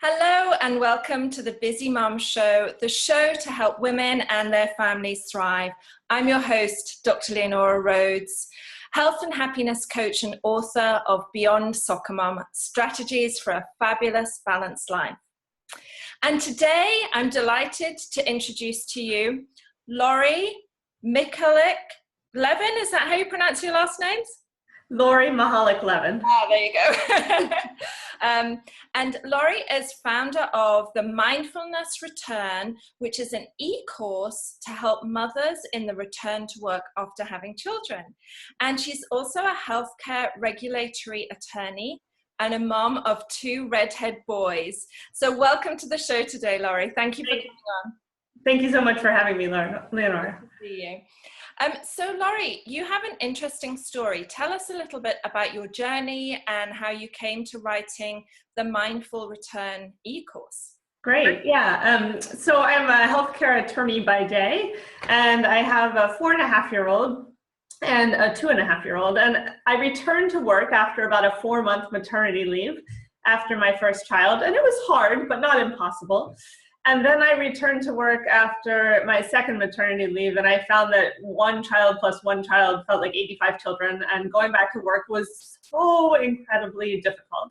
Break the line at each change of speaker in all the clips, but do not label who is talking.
Hello and welcome to the Busy Mom Show, the show to help women and their families thrive. I'm your host, Dr. Leonora Rhodes, health and happiness coach and author of Beyond Soccer Mom, Strategies for a Fabulous Balanced Life. And today I'm delighted to introduce to you Lori Mihalich. Levin, is that how you pronounce your last names?
Lori Mihalich Levin.
Ah, there you go. And Lori is founder of the Mindfulness Return, which is an e-course to help mothers in the return to work after having children. And she's also a healthcare regulatory attorney and a mom of 2 redhead boys. So welcome to the show today, Lori. Thank you for coming on.
Thank you so much for having me, Leonora.
Good to see you. So Lori, you have an interesting story. Tell us a little bit about your journey and how you came to writing the Mindful Return e-course.
Great, yeah. So I'm a healthcare attorney by day, and I have a 4.5-year-old and a 2.5-year-old. And I returned to work after about a 4-month maternity leave after my first child. And it was hard, but not impossible. And then I returned to work after my second maternity leave, and I found that 1 child plus 1 child felt like 85 children, and going back to work was so incredibly difficult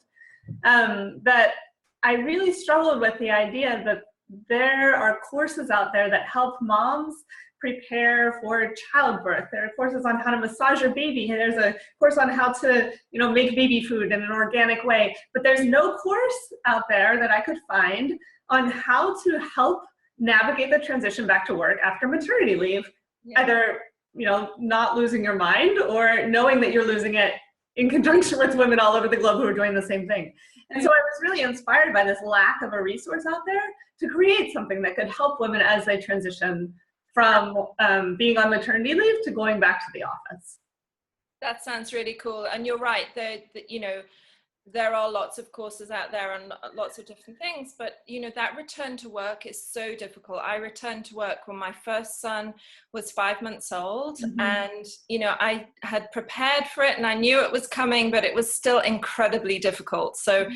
that I really struggled with the idea that there are courses out there that help moms prepare for childbirth. There are courses on how to massage your baby. There's a course on how to, make baby food in an organic way. But there's no course out there that I could find on how to help navigate the transition back to work after maternity leave, either, not losing your mind or knowing that you're losing it in conjunction with women all over the globe who are doing the same thing. And so I was really inspired by this lack of a resource out there to create something that could help women as they transition from being on maternity leave to going back to the office.
That sounds really cool. And you're right, there are lots of courses out there and lots of different things, but that return to work is so difficult. I returned to work when my first son was 5 months old, and I had prepared for it and I knew it was coming, but it was still incredibly difficult. So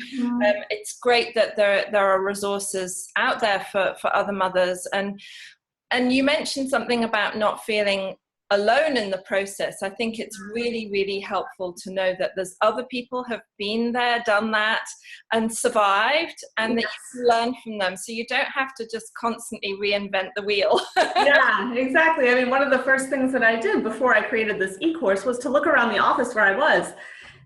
it's great that there are resources out there for other mothers. And you mentioned something about not feeling alone in the process. I think it's really, really helpful to know that there's other people have been there, done that, and survived, and that you can learn from them. So you don't have to just constantly reinvent the wheel.
Yeah, exactly. I mean, one of the first things that I did before I created this e-course was to look around the office where I was.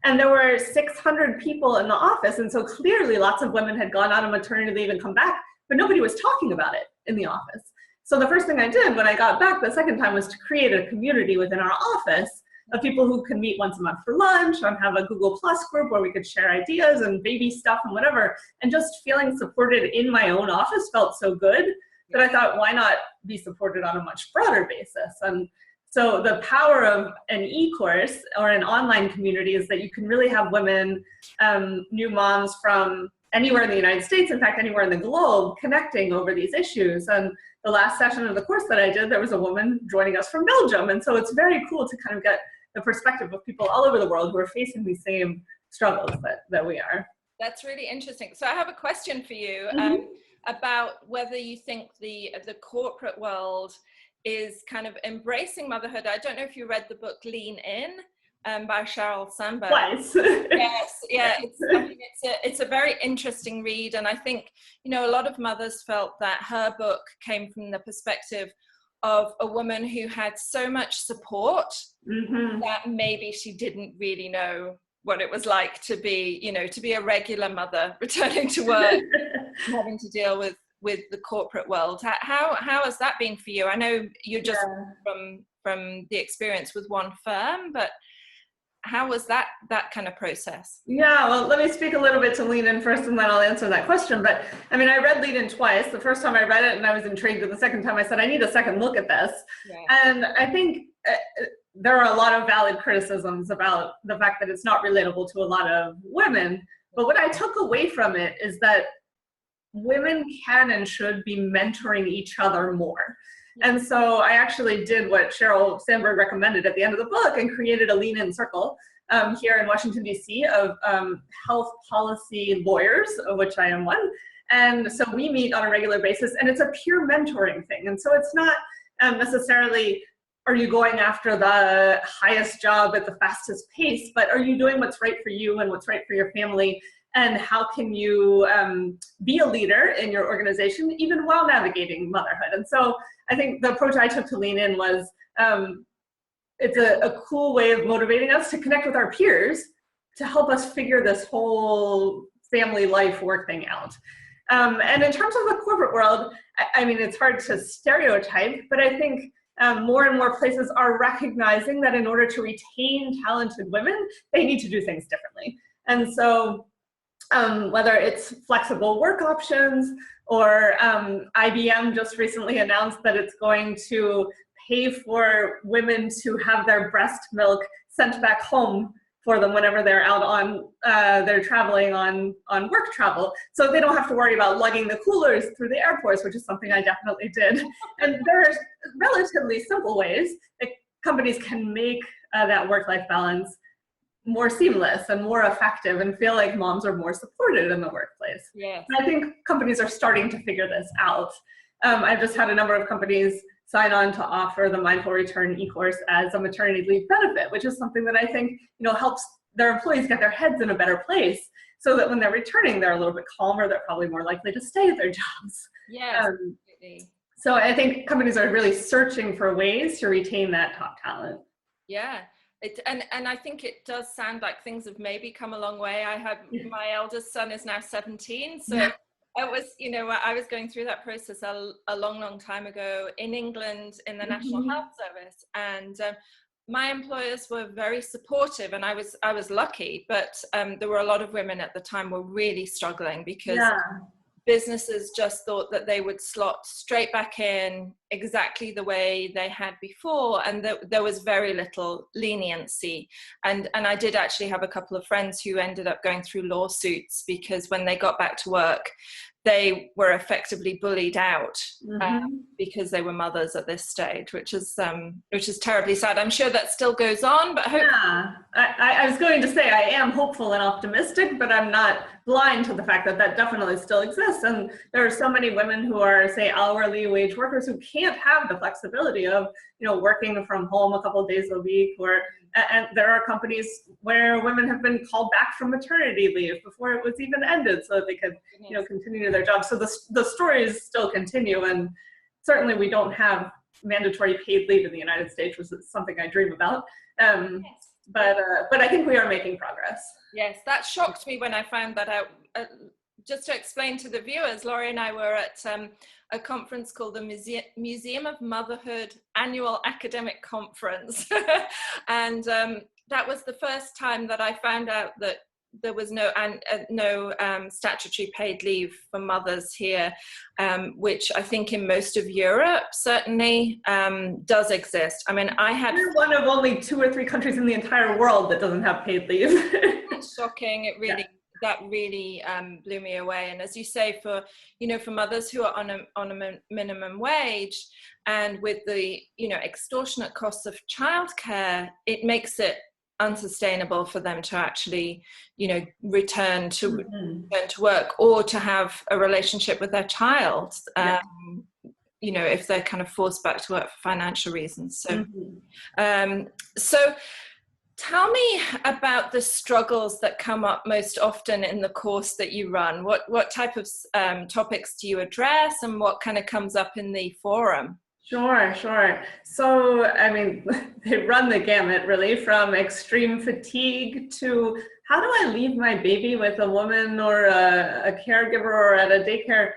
And there were 600 people in the office. And so clearly lots of women had gone on a maternity leave and come back, but nobody was talking about it in the office. So the first thing I did when I got back the second time was to create a community within our office of people who can meet once a month for lunch and have a Google Plus group where we could share ideas and baby stuff and whatever. And just feeling supported in my own office felt so good that I thought, why not be supported on a much broader basis? And so the power of an e-course or an online community is that you can really have women, new moms from anywhere in the United States, in fact, anywhere in the globe, connecting over these issues. And the last session of the course that I did, there was a woman joining us from Belgium. And so it's very cool to kind of get the perspective of people all over the world who are facing these same struggles that we are.
That's really interesting. So I have a question for you about whether you think the corporate world is kind of embracing motherhood. I don't know if you read the book Lean In by Sheryl Sandberg.
Twice.
Yes, yeah. It's a very interesting read, and I think a lot of mothers felt that her book came from the perspective of a woman who had so much support that maybe she didn't really know what it was like to be a regular mother returning to work, having to deal with the corporate world. How has that been for you? I know you're just from the experience with one firm, but how was that kind of process?
Yeah, well, let me speak a little bit to Lean In first, and then I'll answer that question. But I mean, I read Lean In twice. The first time I read it and I was intrigued, and the second time I said, I need a second look at this. Yeah. And I think there are a lot of valid criticisms about the fact that it's not relatable to a lot of women. But what I took away from it is that women can and should be mentoring each other more. And so I actually did what Sheryl Sandberg recommended at the end of the book and created a Lean In circle here in Washington, D.C. of health policy lawyers, of which I am one, And so we meet on a regular basis, and it's a pure mentoring thing. And so it's not necessarily, are you going after the highest job at the fastest pace, but are you doing what's right for you and what's right for your family? And how can you be a leader in your organization even while navigating motherhood? And so I think the approach I took to Lean In was, it's a cool way of motivating us to connect with our peers to help us figure this whole family life work thing out. And in terms of the corporate world, I mean, it's hard to stereotype, but I think more and more places are recognizing that in order to retain talented women, they need to do things differently. And so whether it's flexible work options, or IBM just recently announced that it's going to pay for women to have their breast milk sent back home for them whenever they're out on, they're traveling on work travel. So they don't have to worry about lugging the coolers through the airports, which is something I definitely did. And there are relatively simple ways that companies can make that work-life balance more seamless and more effective and feel like moms are more supported in the workplace.
Yes.
And I think companies are starting to figure this out. I've just had a number of companies sign on to offer the Mindful Return e-course as a maternity leave benefit, which is something that I think helps their employees get their heads in a better place, so that when they're returning, they're a little bit calmer. They're probably more likely to stay at their jobs.
Yes, absolutely.
So I think companies are really searching for ways to retain that top talent.
Yeah. And I think it does sound like things have maybe come a long way. My eldest son is now 17, so
Yeah.
it was, I was going through that process a long time ago in England in the National Health Service, and my employers were very supportive, and I was lucky, but there were a lot of women at the time were really struggling because businesses just thought that they would slot straight back in exactly the way they had before, and there was very little leniency. And I did actually have a couple of friends who ended up going through lawsuits because when they got back to work, they were effectively bullied out because they were mothers at this stage, which is terribly sad. I'm sure that still goes on, but
I was going to say I am hopeful and optimistic, but I'm not blind to the fact that that definitely still exists. And there are so many women who are, say, hourly wage workers who can't have the flexibility of working from home a couple of days a week, and there are companies where women have been called back from maternity leave before it was even ended so that they could continue their jobs. So the stories still continue, and certainly we don't have mandatory paid leave in the United States, which is something I dream about. But I think we are making progress.
Yes, that shocked me when I found that out. Just to explain to the viewers, Laurie and I were at a conference called the Museum of Motherhood Annual Academic Conference. And that was the first time that I found out that there was no statutory paid leave for mothers here, which I think in most of Europe certainly does exist. I mean, we're
one of only 2 or 3 countries in the entire world that doesn't have paid leave.
It's shocking. It really. Yeah. That really blew me away. And as you say, for mothers who are on a minimum wage, and with the extortionate costs of childcare, it makes it unsustainable for them to actually return to work or to have a relationship with their child. If they're kind of forced back to work for financial reasons. So tell me about the struggles that come up most often in the course that you run. What type of topics do you address, and what kind of comes up in the forum?
Sure. So, I mean, they run the gamut, really, from extreme fatigue to how do I leave my baby with a woman or a caregiver or at a daycare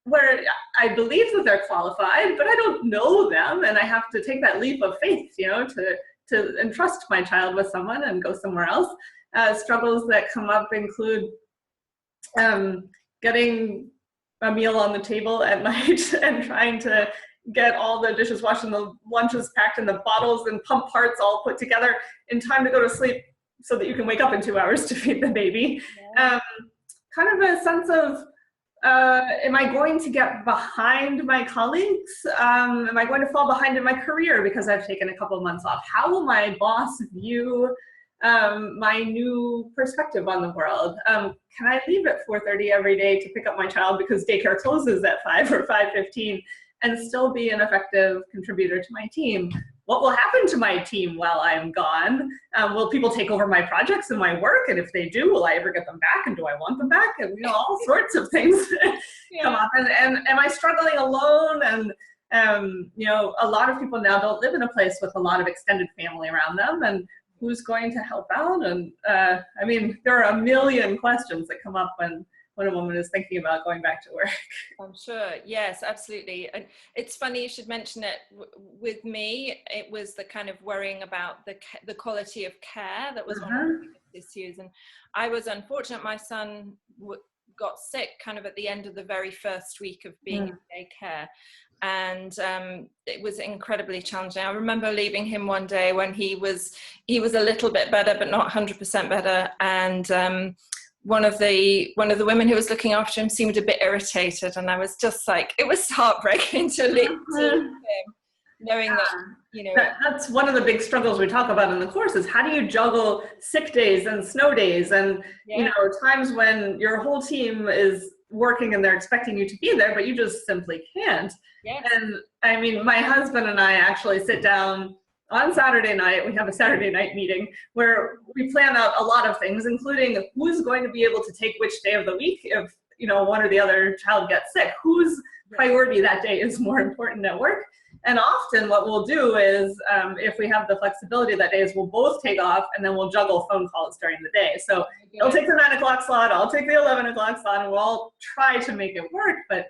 where I believe that they're qualified, but I don't know them, and I have to take that leap of faith, to entrust my child with someone and go somewhere else. Struggles that come up include getting a meal on the table at night and trying to get all the dishes washed and the lunches packed and the bottles and pump parts all put together in time to go to sleep so that you can wake up in 2 hours to feed the baby. Kind of a sense of, am I going to get behind my colleagues? Am I going to fall behind in my career because I've taken a couple of months off? How will my boss view my new perspective on the world. Can I leave at 4:30 every day to pick up my child because daycare closes at 5 or 5:15 and still be an effective contributor to my team? What will happen to my team while I'm gone? Will people take over my projects and my work? And if they do, will I ever get them back? And do I want them back? And all sorts of things come up. And am I struggling alone? And a lot of people now don't live in a place with a lot of extended family around them. And who's going to help out? And there are a million questions that come up when a woman is thinking about going back to work.
I'm sure. Yes, absolutely. And it's funny you should mention it. With me, it was the kind of worrying about the quality of care that was one of the biggest issues. And I was unfortunate. My son got sick kind of at the end of the very first week of being in daycare. And it was incredibly challenging. I remember leaving him one day when he was a little bit better, but not 100% better. And one of the women who was looking after him seemed a bit irritated, and I was just like, it was heartbreaking to leave him, knowing that
that's one of the big struggles we talk about in the course, is how do you juggle sick days and snow days and times when your whole team is working and they're expecting you to be there, but you just simply can't. And my husband and I actually sit down on Saturday night. We have a Saturday night meeting where we plan out a lot of things, including who's going to be able to take which day of the week if one or the other child gets sick, whose priority that day is more important at work. And often what we'll do is, if we have the flexibility that day, is we'll both take off and then we'll juggle phone calls during the day. So he'll take the 9 o'clock slot, I'll take the 11 o'clock slot, and we'll all try to make it work. But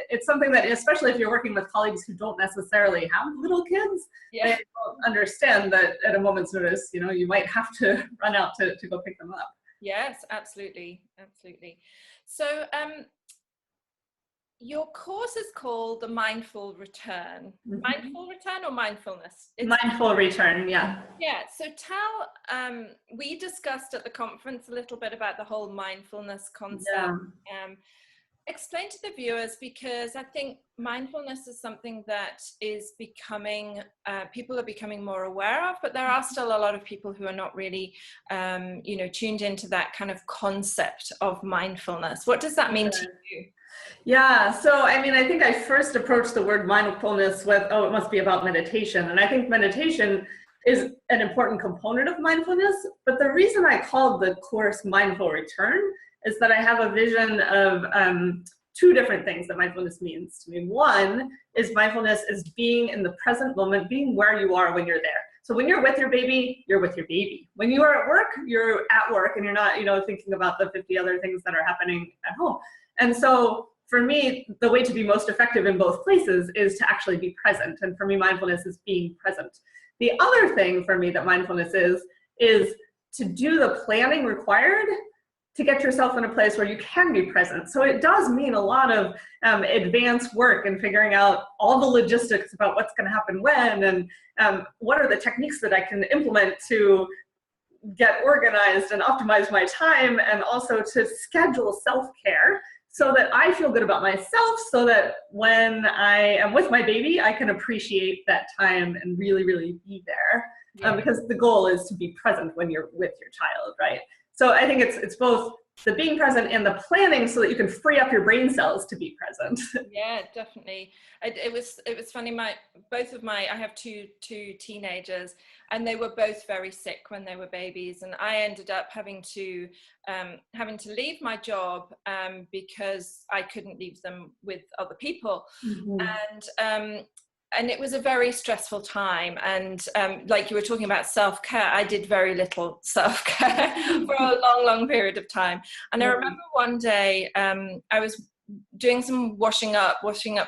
it's something that, especially if you're working with colleagues who don't necessarily have little kids, they don't understand that at a moment's notice, you might have to run out to go pick them up.
Yes, absolutely. Absolutely. So, your course is called the Mindful Return. Mindful Return or Mindfulness?
Mindful Return, yeah.
Yeah, so we discussed at the conference a little bit about the whole mindfulness concept. Explain to the viewers, because I think mindfulness is something that is becoming, people are becoming more aware of, but there are still a lot of people who are not really, tuned into that kind of concept of mindfulness. What does that mean to you?
Yeah, so I think I first approached the word mindfulness with, it must be about meditation. And I think meditation is an important component of mindfulness. But the reason I called the course Mindful Return is that I have a vision of two different things that mindfulness means to me. One is mindfulness is being in the present moment, being where you are when you're there. So when you're with your baby, you're with your baby. When you are at work, you're at work and you're not, thinking about the 50 other things that are happening at home. And so for me, the way to be most effective in both places is to actually be present. And for me, mindfulness is being present. The other thing for me that mindfulness is to do the planning required to get yourself in a place where you can be present. So it does mean a lot of advanced work and figuring out all the logistics about what's going to happen when, and what are the techniques that I can implement to get organized and optimize my time, and also to schedule self-care so that I feel good about myself, so that when I am with my baby, I can appreciate that time and really, really be there. Because the goal is to be present when you're with your child, right? So I think it's both the being present and the planning so that you can free up your brain cells to be present.
Yeah, definitely. It was funny. I have two teenagers, and they were both very sick when they were babies, and I ended up having to leave my job because I couldn't leave them with other people. And it was a very stressful time. And like you were talking about self-care, I did very little self-care for a long, long period of time. And I remember one day I was doing some washing up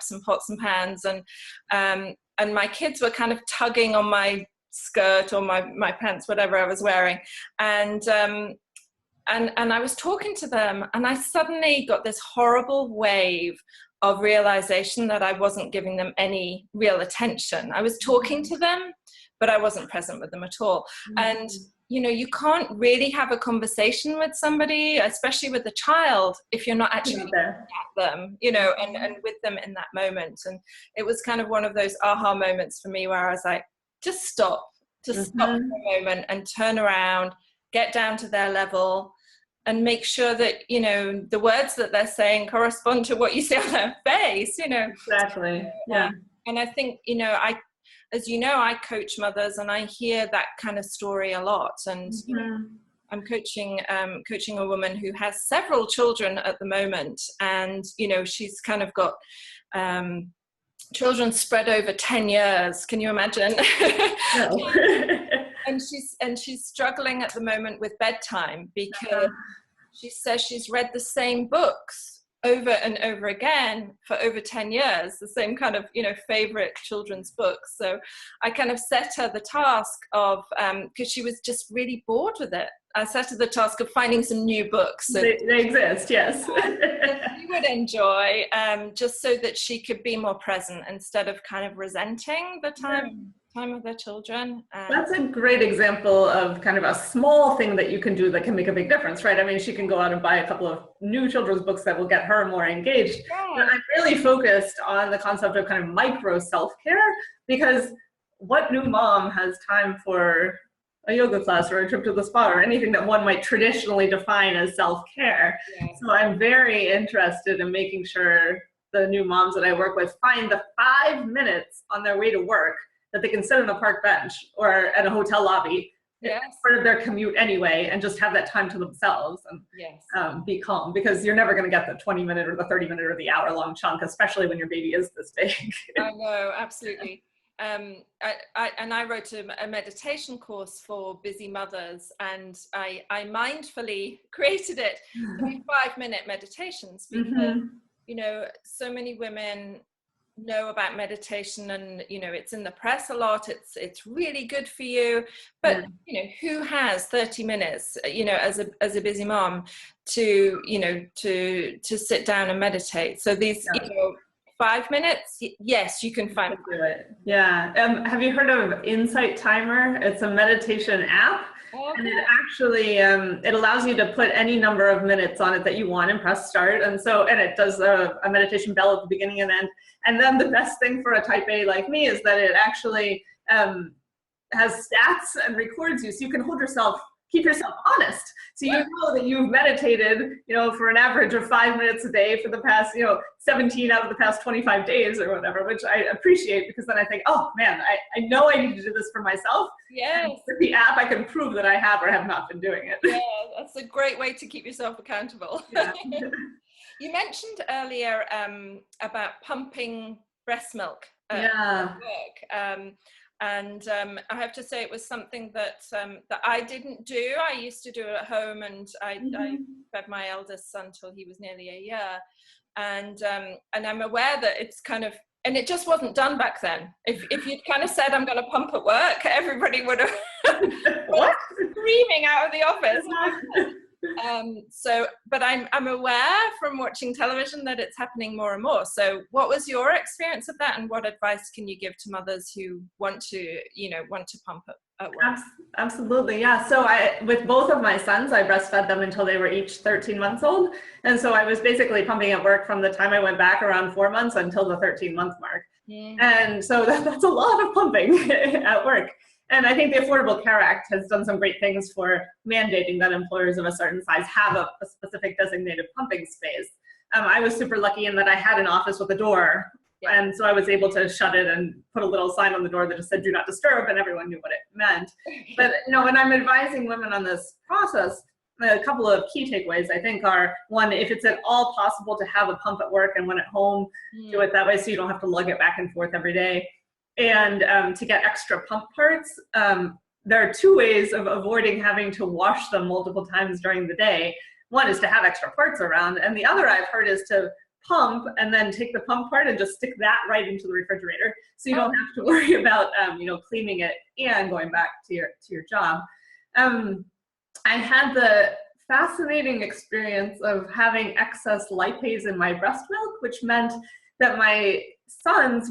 some pots and pans, and my kids were kind of tugging on my skirt or my pants, whatever I was wearing. And I was talking to them, and I suddenly got this horrible wave of realization that I wasn't giving them any real attention. I was talking to them, but I wasn't present with them at all. And, you can't really have a conversation with somebody, especially with a child, if you're not actually at them, and with them in that moment. And it was kind of one of those aha moments for me where I was like, just stop to stop for a moment and turn around, get down to their level, and make sure that, you know, the words that they're saying correspond to what you see on their face, you know.
Exactly. Yeah.
And I think, you know, as you know, I coach mothers, and I hear that kind of story a lot. And you know, I'm coaching a woman who has several children at the moment, and you know, she's kind of got children spread over 10 years. Can you imagine? No. and she's struggling at the moment with bedtime, because she says she's read the same books over and over again for over 10 years, the same kind of, you know, favorite children's books. So I kind of set her the task of, because she was just really bored with it, I set her the task of finding some new books. So
they exist, yes.
that she would enjoy, just so that she could be more present instead of kind of resenting the time of their children.
That's a great example of kind of a small thing that you can do that can make a big difference, right? I mean, she can go out and buy a couple of new children's books that will get her more engaged. But I'm really focused on the concept of kind of micro self-care, because what new mom has time for a yoga class or a trip to the spa or anything that one might traditionally define as self-care? So I'm very interested in making sure the new moms that I work with find the 5 minutes on their way to work that they can sit on a park bench or at a hotel lobby, part of their commute anyway, and just have that time to themselves and be calm, because you're never going to get the 20-minute or the 30-minute or the hour-long chunk, especially when your baby is this big.
I know, absolutely. I wrote a meditation course for busy mothers, and I mindfully created it to be 5-minute meditations, because you know, so many women know about meditation, and you know, it's in the press a lot, it's really good for you, but you know, who has 30 minutes, you know, as a busy mom to, you know, to sit down and meditate? So these, you know, 5 minutes, yes, you can find
it. Have you heard of Insight Timer? It's a meditation app. And it actually, it allows you to put any number of minutes on it that you want and press start. And it does a meditation bell at the beginning and end. And then the best thing for a type A like me is that it actually has stats and records you, so you can keep yourself honest. So you know that you've meditated, you know, for an average of 5 minutes a day for the past, you know, 17 out of the past 25 days or whatever, which I appreciate, because then I think, oh man, I know I need to do this for myself.
Yes.
And with the app, I can prove that I have or have not been doing it.
Yeah, that's a great way to keep yourself accountable. Yeah. You mentioned earlier about pumping breast milk at work. And I have to say, it was something that I didn't do. I used to do it at home, and I fed my eldest son till he was nearly a year. And I'm aware that it's kind of, and it just wasn't done back then. If you'd kind of said, I'm going to pump at work, everybody would have screaming out of the office. But I'm aware from watching television that it's happening more and more. So what was your experience of that, and what advice can you give to mothers who want to pump at work?
Absolutely, yeah. So with both of my sons, I breastfed them until they were each 13 months old. And so I was basically pumping at work from the time I went back around 4 months until the 13-month mark. And so that's a lot of pumping at work. And I think the Affordable Care Act has done some great things for mandating that employers of a certain size have a specific designated pumping space. I was super lucky in that I had an office with a door. And so I was able to shut it and put a little sign on the door that just said, do not disturb, and everyone knew what it meant. But you know, when I'm advising women on this process, a couple of key takeaways, I think, are: one, if it's at all possible to have a pump at work and when at home, do it that way so you don't have to lug it back and forth every day. And to get extra pump parts, there are 2 ways of avoiding having to wash them multiple times during the day. One is to have extra parts around, and the other I've heard is to pump and then take the pump part and just stick that right into the refrigerator, so you don't have to worry about you know, cleaning it and going back to your job. I had the fascinating experience of having excess lipase in my breast milk, which meant that my sons,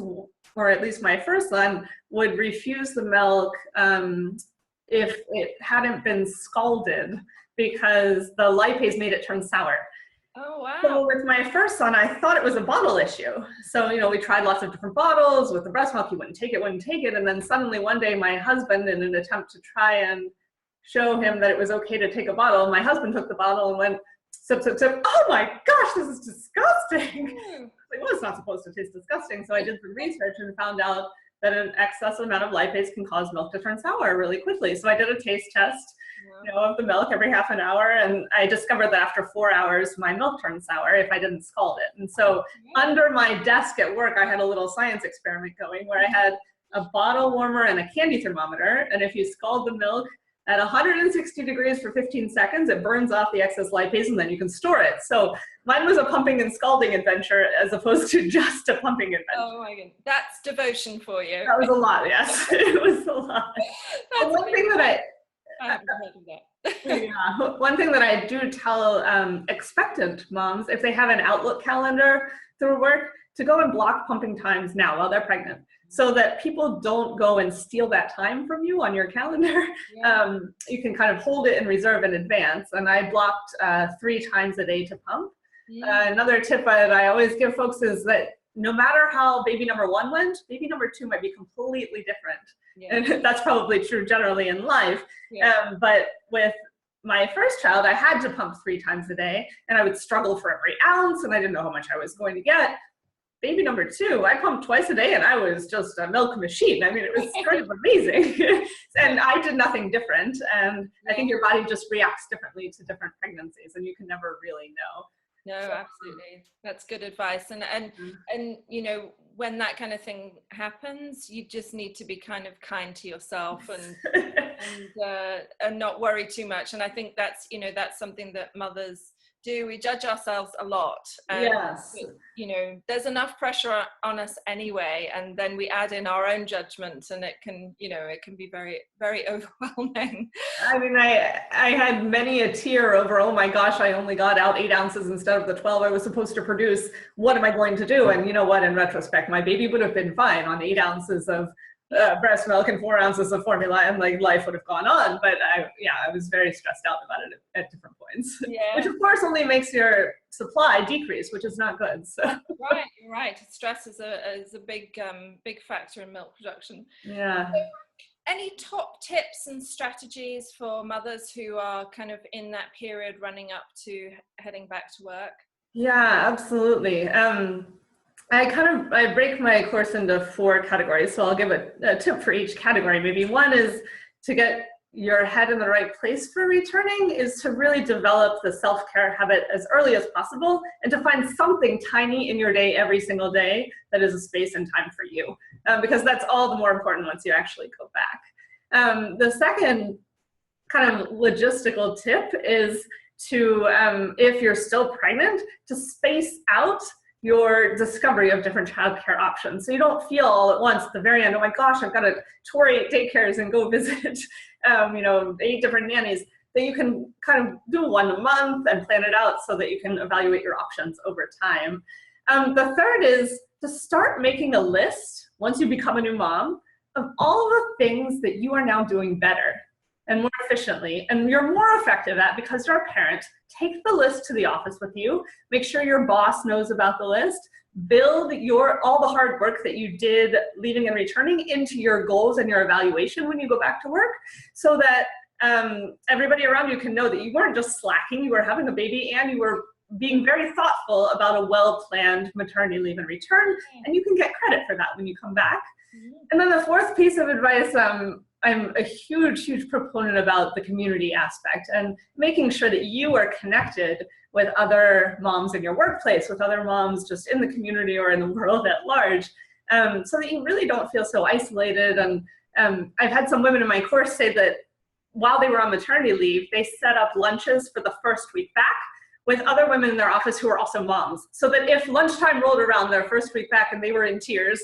or at least my first son, would refuse the milk if it hadn't been scalded, because the lipase made it turn sour.
Oh, wow.
So with my first son, I thought it was a bottle issue. So, we tried lots of different bottles with the breast milk. He wouldn't take it. And then suddenly one day my husband, in an attempt to try and show him that it was okay to take a bottle, my husband took the bottle and went, sip, sip, sip. Oh my gosh, this is disgusting. Like, well, it's not supposed to taste disgusting. So I did some research and found out that an excessive amount of lipase can cause milk to turn sour really quickly. So I did a taste test, of the milk every half an hour, and I discovered that after 4 hours, my milk turned sour if I didn't scald it. And so under my desk at work, I had a little science experiment going where I had a bottle warmer and a candy thermometer, and if you scald the milk at 160 degrees for 15 seconds, it burns off the excess lipase, and then you can store it. So mine was a pumping and scalding adventure as opposed to just a pumping adventure.
Oh my goodness, that's devotion for you.
That was a lot, yes. It was a lot. One thing that
I haven't heard of that.
yeah, one thing that I do tell expectant moms, if they have an Outlook calendar through work, to go and block pumping times now while they're pregnant, so that people don't go and steal that time from you on your calendar.
Yeah.
You can kind of hold it in reserve in advance. And I blocked 3 times a day to pump. Another tip that I always give folks is that no matter how baby number 1 went, baby number 2 might be completely different. Yeah. And that's probably true generally in life. Yeah. But with my first child, I had to pump 3 times a day, and I would struggle for every ounce, and I didn't know how much I was going to get. Baby number 2, I pumped twice a day, and I was just a milk machine. I mean, it was kind of amazing. And I did nothing different. And I think your body just reacts differently to different pregnancies, and you can never really know.
No, absolutely. That's good advice. And when that kind of thing happens, you just need to be kind of kind to yourself and not worry too much. And I think that's something that mothers do. We judge ourselves a lot.
Yes.
There's enough pressure on us anyway, and then we add in our own judgment, and it can be very, very overwhelming.
I mean, I had many a tear over, oh my gosh, I only got out 8 ounces instead of the 12 I was supposed to produce. What am I going to do? And you know what, in retrospect, my baby would have been fine on 8 ounces of breast milk and 4 ounces of formula, and like life would have gone on. But I was very stressed out about it at different points, which of course only makes your supply decrease, which is not good. So
right. Stress is a big factor in milk production.
Yeah.
So, any top tips and strategies for mothers who are kind of in that period running up to heading back to work?
Yeah, absolutely. I break my course into 4 categories, so I'll give a tip for each category. Maybe one is to get your head in the right place for returning, is to really develop the self-care habit as early as possible, and to find something tiny in your day every single day that is a space and time for you, because that's all the more important once you actually go back. The second kind of logistical tip is to, if you're still pregnant, to space out your discovery of different childcare options. So you don't feel all at once at the very end, oh my gosh, I've got to tour 8 daycares and go visit 8 different nannies. That you can kind of do 1 a month and plan it out so that you can evaluate your options over time. The third is to start making a list, once you become a new mom, of all the things that you are now doing better and more efficiently, and you're more effective at because you're a parent. Take the list to the office with you. Make sure your boss knows about the list. Build all the hard work that you did leaving and returning into your goals and your evaluation when you go back to work, so that everybody around you can know that you weren't just slacking, you were having a baby, and you were being very thoughtful about a well-planned maternity leave and return, and you can get credit for that when you come back. And then the fourth piece of advice, I'm a huge proponent about the community aspect and making sure that you are connected with other moms in your workplace, with other moms just in the community or in the world at large, so that you really don't feel so isolated. And I've had some women in my course say that while they were on maternity leave, they set up lunches for the first week back with other women in their office who are also moms, so that if lunchtime rolled around their first week back and they were in tears,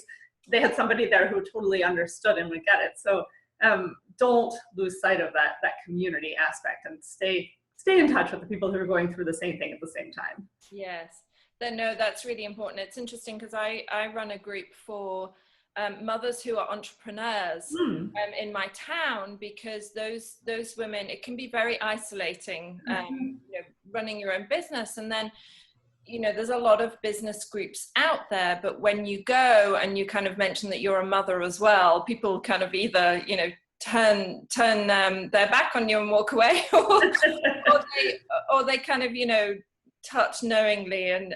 they had somebody there who totally understood and would get it. So don't lose sight of that community aspect, and stay in touch with the people who are going through the same thing at the same time.
Yes, no, that's really important. It's interesting because I run a group for mothers who are entrepreneurs in my town, because those women, it can be very isolating, running your own business. And then, you know, there's a lot of business groups out there, but when you go and you kind of mention that you're a mother as well, people kind of either, you know, turn their back on you and walk away, or they kind of, you know, touch knowingly, and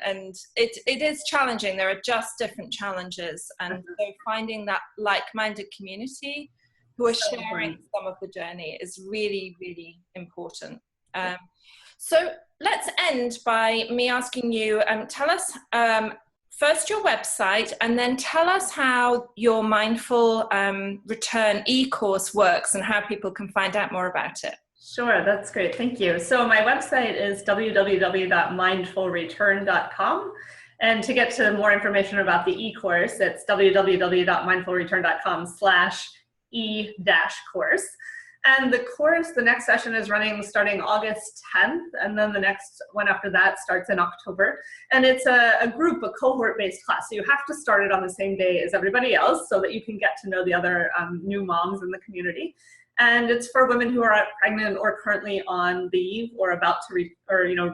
it is challenging. There are just different challenges, and so finding that like-minded community who are sharing some of the journey is really, really important. So let's end by me asking you, tell us first your website, and then tell us how your mindful return e-course works and how people can find out more about it.
Sure, that's great. Thank you. So my website is www.mindfulreturn.com. And to get to more information about the e-course, it's www.mindfulreturn.com/e-course. And the course, the next session is running starting August 10th, and then the next one after that starts in October. And it's a group, a cohort-based class. So you have to start it on the same day as everybody else so that you can get to know the other new moms in the community. And it's for women who are pregnant or currently on leave or about to,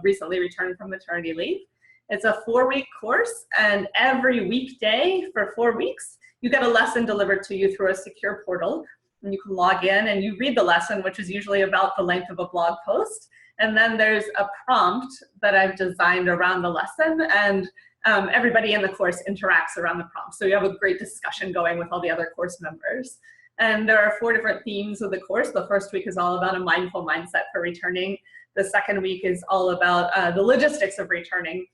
recently returned from maternity leave. It's a 4-week course, and every weekday for 4 weeks, you get a lesson delivered to you through a secure portal. And you can log in and you read the lesson, which is usually about the length of a blog post. And then there's a prompt that I've designed around the lesson, and everybody in the course interacts around the prompt. So you have a great discussion going with all the other course members. And there are 4 different themes of the course. The first week is all about a mindful mindset for returning. The second week is all about the logistics of returning,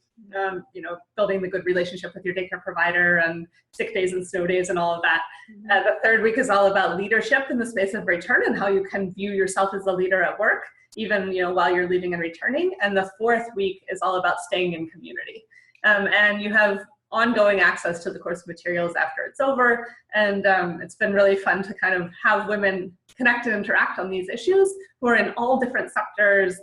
building the good relationship with your daycare provider and sick days and snow days and all of that. The third week is all about leadership in the space of return and how you can view yourself as a leader at work, even while you're leaving and returning. And the 4th week is all about staying in community. And you have ongoing access to the course materials after it's over. And it's been really fun to kind of have women connect and interact on these issues who are in all different sectors,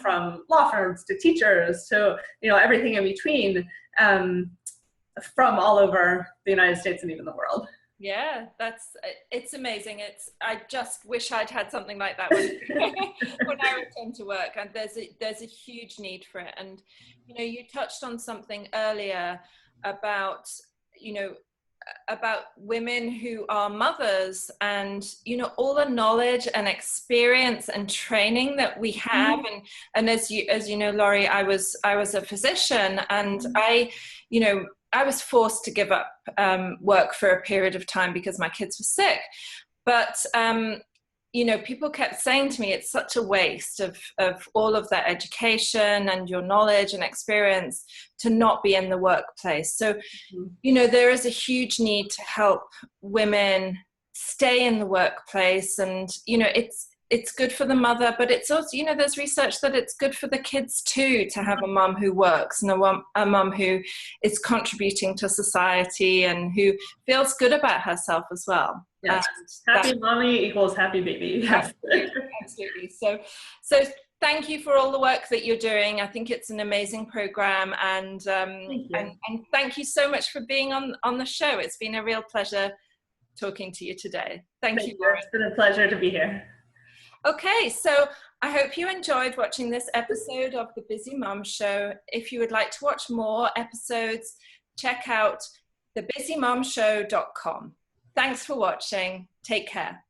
from law firms to teachers to, everything in between, from all over the United States and even the world.
Yeah, it's amazing. I just wish I'd had something like that when I returned to work, and there's a huge need for it. And, you touched on something earlier about women who are mothers, and all the knowledge and experience and training that we have. And as you know, Laurie, I was a physician, and I was forced to give up work for a period of time because my kids were sick. But people kept saying to me, it's such a waste of all of that education and your knowledge and experience to not be in the workplace. So, there is a huge need to help women stay in the workplace. And, it's good for the mother, but it's also, there's research that it's good for the kids too, to have a mum who works and a mum who is contributing to society and who feels good about herself as well.
Yes. Happy mommy equals happy baby. Yes.
Absolutely. So thank you for all the work that you're doing. I think it's an amazing program, and thank you so much for being on the show. It's been a real pleasure talking to you today. Thank you.
It's been a pleasure to be here.
Okay, so I hope you enjoyed watching this episode of The Busy Mom Show. If you would like to watch more episodes, check out thebusymomshow.com. Thanks for watching. Take care.